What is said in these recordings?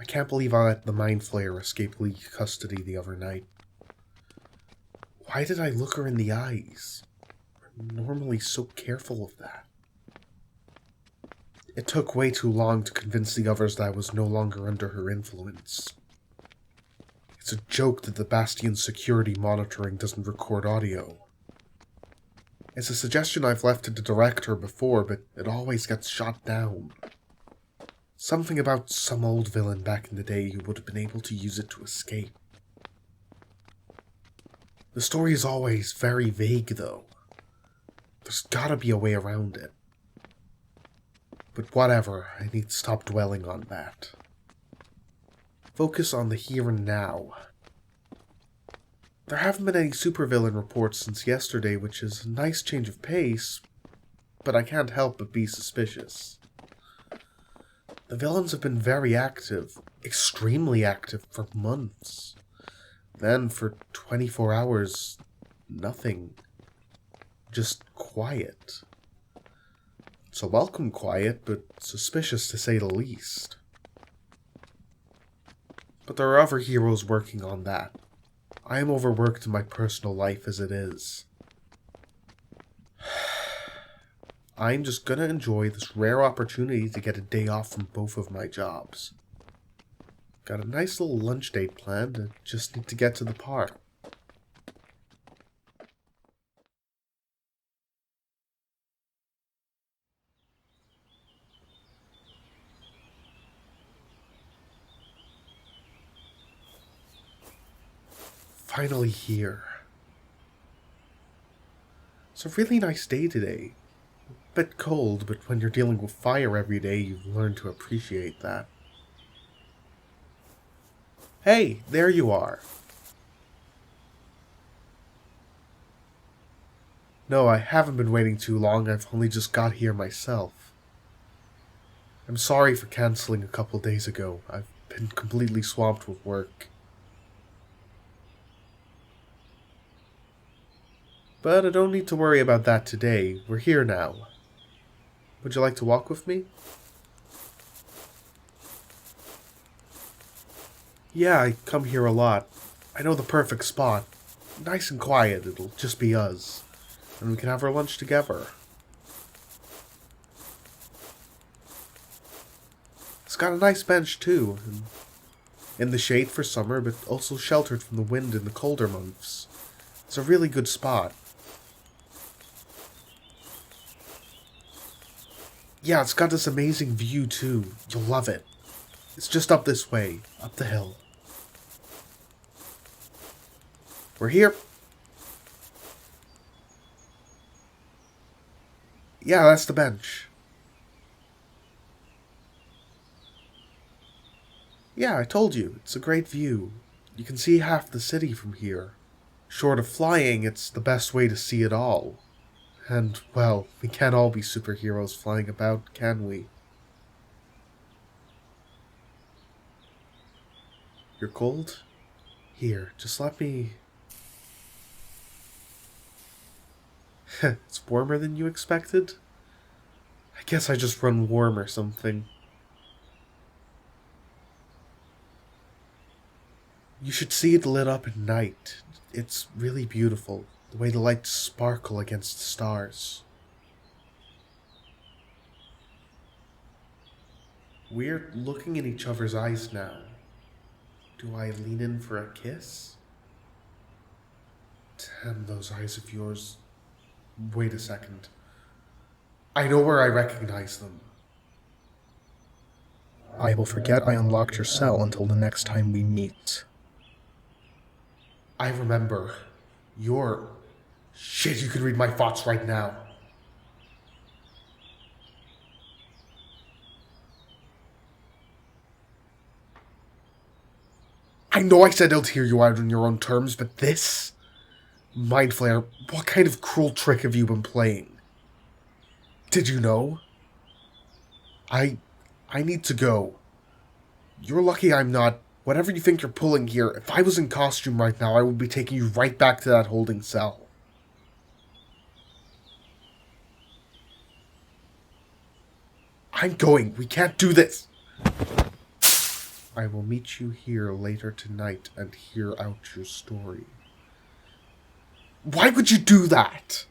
I can't believe I let the Mind Flayer escape league custody the other night. Why did I look her in the eyes? I'm normally so careful of that. It took way too long to convince the others that I was no longer under her influence. It's a joke that the Bastion security monitoring doesn't record audio. It's a suggestion I've left to the director before, but it always gets shot down. Something about some old villain back in the day who would have been able to use it to escape. The story is always very vague, though. There's gotta be a way around it. But whatever, I need to stop dwelling on that. Focus on the here and now. There haven't been any supervillain reports since yesterday, which is a nice change of pace, but I can't help but be suspicious. The villains have been very active, extremely active for months. Then for 24 hours, nothing. Just quiet. It's a welcome quiet, but suspicious to say the least. But there are other heroes working on that. I am overworked in my personal life as it is. I'm just gonna enjoy this rare opportunity to get a day off from both of my jobs. Got a nice little lunch date planned, and just need to get to the park. Finally here. It's a really nice day today. A bit cold, but when you're dealing with fire every day, you learn to appreciate that. Hey, there you are. No, I haven't been waiting too long. I've only just got here myself. I'm sorry for cancelling a couple days ago. I've been completely swamped with work. But I don't need to worry about that today. We're here now. Would you like to walk with me? Yeah, I come here a lot. I know the perfect spot. Nice and quiet, it'll just be us. And we can have our lunch together. It's got a nice bench too, and in the shade for summer, but also sheltered from the wind in the colder months. It's a really good spot. Yeah, it's got this amazing view too. You'll love it. It's just up this way, up the hill. We're here. Yeah, that's the bench. Yeah, I told you, it's a great view. You can see half the city from here. Short of flying, it's the best way to see it all. And, well, we can't all be superheroes flying about, can we? You're cold? Here, just let me... It's warmer than you expected? I guess I just run warm or something. You should see it lit up at night. It's really beautiful. The way the lights sparkle against the stars. We're looking in each other's eyes now. Do I lean in for a kiss? Damn those eyes of yours. Wait a second. I know where I recognize them. I will forget I unlocked your cell until the next time we meet. I remember. You're... Shit, you can read my thoughts right now. I know I said I'll hear you out on your own terms, but this... Mind Flayer, what kind of cruel trick have you been playing? Did you know? I need to go. You're lucky I'm not... Whatever you think you're pulling here, if I was in costume right now, I would be taking you right back to that holding cell. I'm going. We can't do this. I will meet you here later tonight and hear out your story. Why would you do that?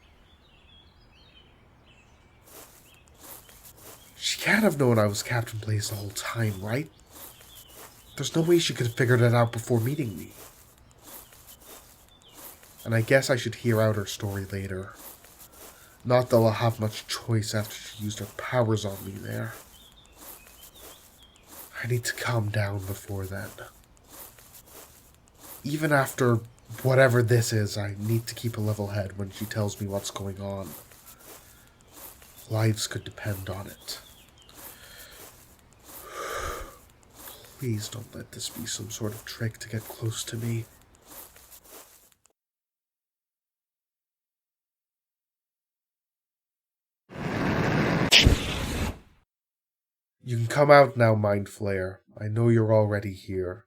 She can't have known I was Captain Blaze the whole time, right? There's no way she could have figured it out before meeting me. And I guess I should hear out her story later. Not that I'll have much choice after she used her powers on me there. I need to calm down before then. Even after whatever this is, I need to keep a level head when she tells me what's going on. Lives could depend on it. Please don't let this be some sort of trick to get close to me. You can come out now, Mind Flayer. I know you're already here.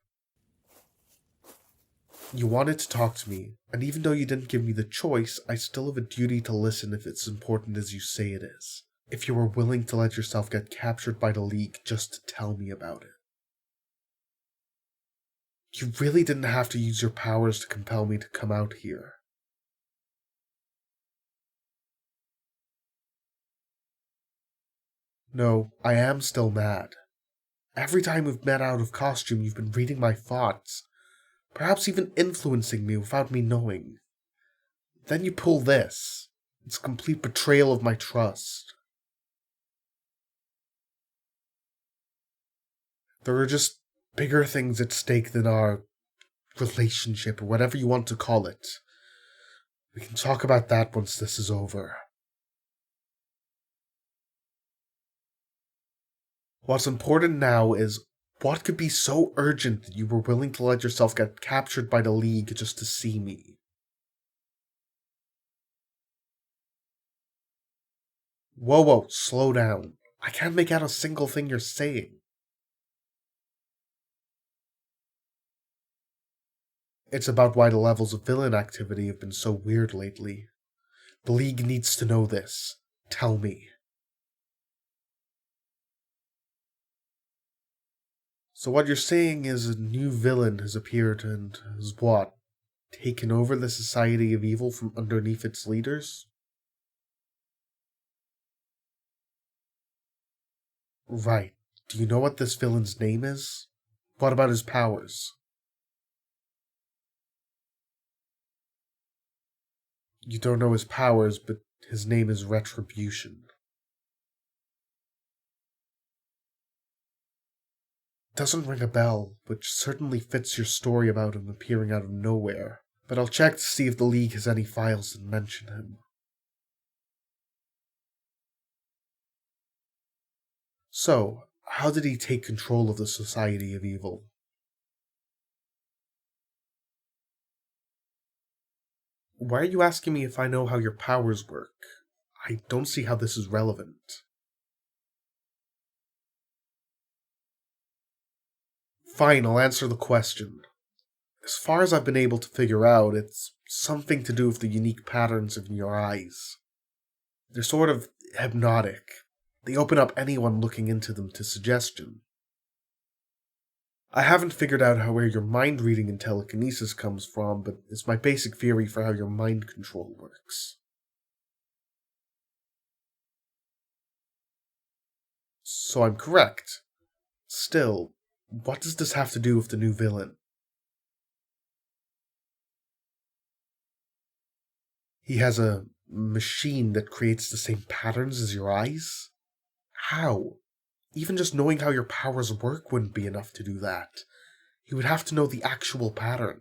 You wanted to talk to me, and even though you didn't give me the choice, I still have a duty to listen if it's important as you say it is. If you were willing to let yourself get captured by the League just to tell me about it. You really didn't have to use your powers to compel me to come out here. No, I am still mad. Every time we've met out of costume, you've been reading my thoughts, perhaps even influencing me without me knowing. Then you pull this. It's a complete betrayal of my trust. There are just bigger things at stake than our relationship, or whatever you want to call it. We can talk about that once this is over. What's important now is what could be so urgent that you were willing to let yourself get captured by the League just to see me? Whoa, slow down. I can't make out a single thing you're saying. It's about why the levels of villain activity have been so weird lately. The League needs to know this. Tell me. So what you're saying is a new villain has appeared and has what? Taken over the Society of Evil from underneath its leaders? Right. Do you know what this villain's name is? What about his powers? You don't know his powers, but his name is Retribution. Doesn't ring a bell, which certainly fits your story about him appearing out of nowhere. But I'll check to see if the League has any files that mention him. So, how did he take control of the Society of Evil? Why are you asking me if I know how your powers work? I don't see how this is relevant. Fine, I'll answer the question. As far as I've been able to figure out, it's something to do with the unique patterns in your eyes. They're sort of hypnotic. They open up anyone looking into them to suggestion. I haven't figured out where your mind reading and telekinesis comes from, but it's my basic theory for how your mind control works. So I'm correct. Still, what does this have to do with the new villain? He has a machine that creates the same patterns as your eyes? How? Even just knowing how your powers work wouldn't be enough to do that. You would have to know the actual pattern.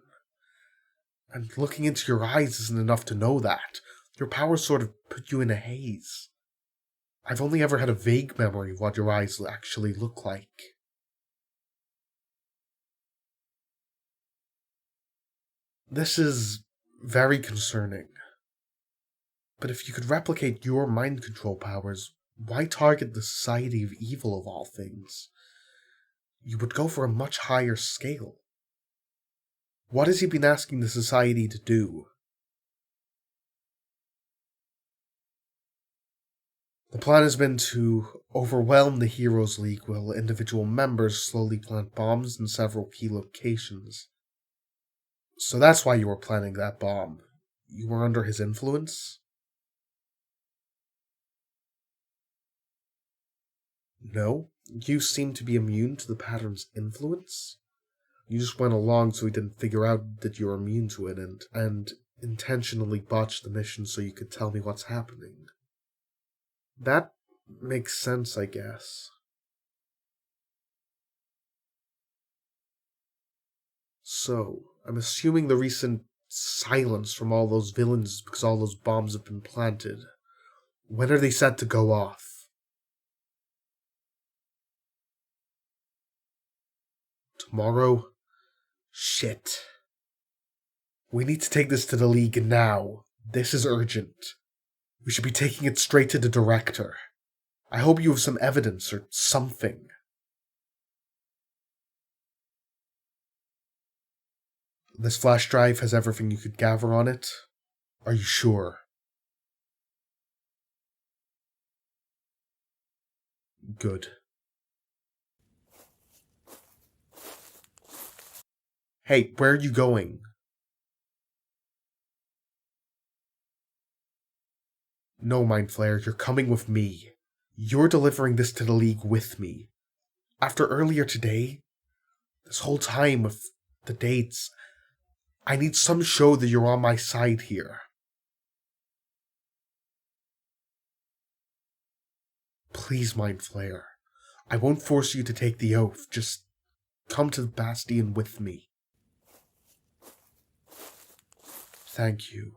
And looking into your eyes isn't enough to know that. Your powers sort of put you in a haze. I've only ever had a vague memory of what your eyes actually look like. This is very concerning. But if you could replicate your mind control powers, why target the Society of Evil of all things? You would go for a much higher scale. What has he been asking the Society to do? The plan has been to overwhelm the Heroes League while individual members slowly plant bombs in several key locations. So that's why you were planning that bomb. You were under his influence? No? You seem to be immune to the pattern's influence? You just went along so he didn't figure out that you were immune to it and intentionally botched the mission so you could tell me what's happening. That makes sense, I guess. So, I'm assuming the recent silence from all those villains is because all those bombs have been planted. When are they set to go off? Tomorrow? Shit. We need to take this to the League now. This is urgent. We should be taking it straight to the director. I hope you have some evidence or something. This flash drive has everything you could gather on it? Are you sure? Good. Hey, where are you going? No, Mind Flayer, you're coming with me. You're delivering this to the League with me. After earlier today, this whole time with the dates, I need some show that you're on my side here. Please, Mind Flayer. I won't force you to take the oath. Just come to the Bastion with me. Thank you.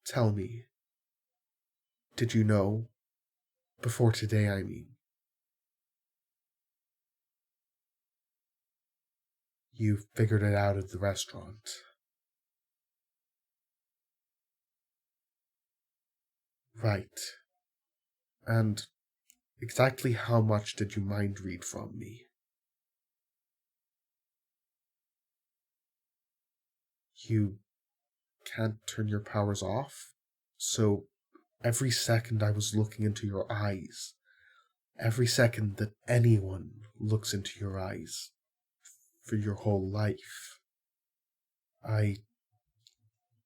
Tell me, did you know? Before today, I mean. You figured it out at the restaurant. Right. And exactly how much did you mind read from me? You can't turn your powers off? So every second I was looking into your eyes, every second that anyone looks into your eyes for your whole life, I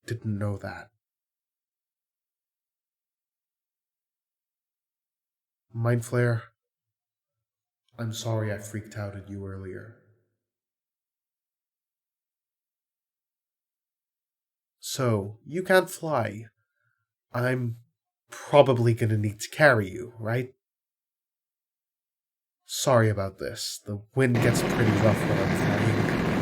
didn't know that. Mind Flayer, I'm sorry I freaked out at you earlier. So, you can't fly. I'm probably gonna need to carry you, right? Sorry about this. The wind gets pretty rough when I'm flying.